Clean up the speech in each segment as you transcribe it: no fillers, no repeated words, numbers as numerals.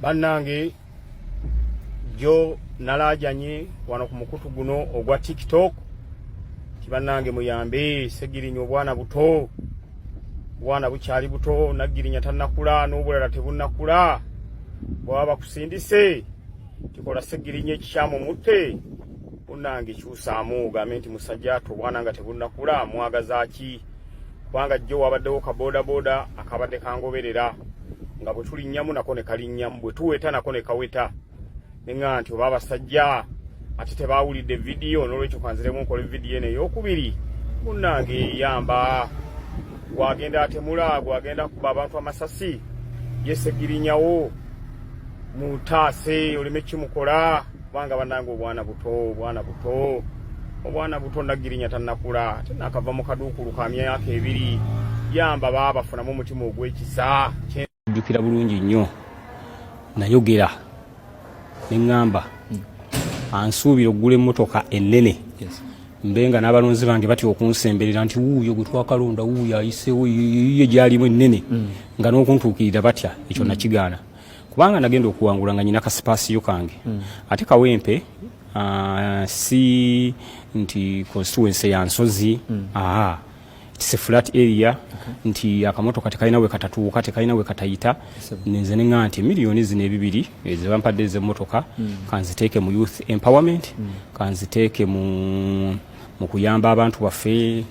Bannange jo nalajanye wano ku mukutu guno ogwa TikTok kibannange muyambe Segirinnya obwana buto bwana bukyali buto Nagirinya tannakula n'obulala tebunnakula bwaba kusindise kikola Segirinnya ekikyamu mutte unnange kyusaamu gambe nti musajja to bwana nga tebunnakula mwagazaaki kubanga jo wabaddewo ka boda akabadde kangoberera nga bwe tulinnyamu nako ne kalinnyamu bwe tuweta nako ne kaweta nenga nti oba abasajja ate tebaawulidde vidiyo n'olwekyo kanziremu nkola vidiyo eno ey'okubiri munnange yamba gwagenda atemula gwagenda kuba abantu amasasi ye Segirinnyawo mutaase oleme kimukola kubanga bannange obwana buto Nagirinya tannakula tenakava mu kaduukulu ka myaka 2 yamba baabafunamu omutima ogw'ekisa jjukira bulungi nnyo nayogera neŋŋamba ansuubira oggula emmotoka ennene mbenga n'abalonzi bange batya okunsemberera nti wuuyo gwe twakalonda wuuyo ayiseewo ye gyalimu ennene nga n'okuntuukirira batya ekyo nakigaana kubanga nagenda okuwangula nga nyina kasipaasiyo kange ate kawempe si nti constituency ya Nsozi it's a flat area nti akamotoka tekalina we katatuuka tekalina we katayita nenze neŋŋamba nti miliyoni zino 2 ezibampadde ez'emmotoka kanziteeke mu youth empowerment kanziteeke mu kuyamba abantu baffe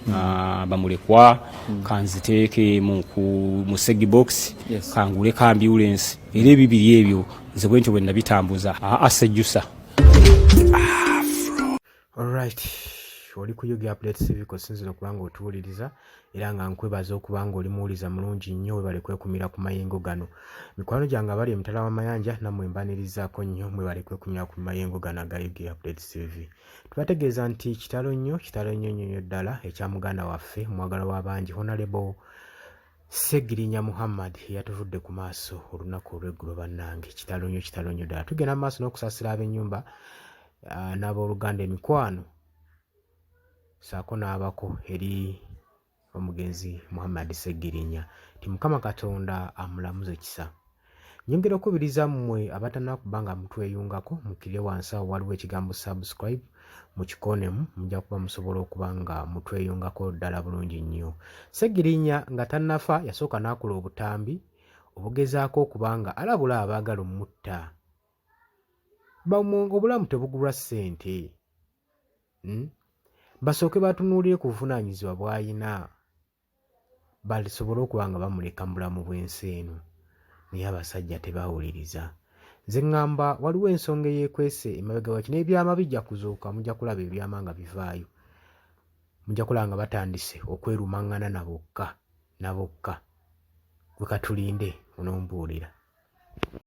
bamulekwa kanziteeke mu Segi box kangule ka ambulance era 2 ebyo nze bwentyo bwe nabitambuza asejjusa. Alright, oli ku Yugi Updates TV kosinzira kubanga otuwuliriza era nga nkwebaza okubanga oli muwuliza mulungi nnyo webale kwekumira ku mayengo gano. Mikwano gyange abali emitala w'amayanja nammwe mbanirizaako nnyo mwebale kwekumira ku mayengo gano aga Yugi Updates TV. Tubategeeza nti kitalo nnyo ddala ekya muganda waffe mwagala w'abangi Honorable Segirinya Muhammad yatuvudde ku maaso olunaku olw'eggulo bannange. Kitalo nnyo ddala. Tugenda mu maaso n'okusaasira ab'ennyumba n'abooluganda emikwano saako n'abako eri omugenzi Muhammad Segirinya ti Mukama Katonda amulamuze kisa. Nyongera okubiriza mmwe abatannakubanga mutweyungako mukire wansi awo waliwo ekigambo subscribe mukikonemu mujja kuba musobola okuba nga mutweyungako ddala bulungi nnyo. Segirinya nga tannafa yasooka n'akola obutambi obugezaako okubanga alabula abaagala omutta. Obulamu tebugulwa ssente. Basooke batunuulire ku buvunaanyizibwa bw'ayina basobole okuba nga bamuleka mu bulamu bw'ensi eno naye abasajja tebawuliriza. Nze ŋŋamba waliwo ensonga eyeekwese emabega wa kino ebyama bijja kuzuuka mujja kulaba ebyama nga bivaayo mujja kulaba nga batandise okwerumaŋŋana na bokka gwe katulinde onombuulira.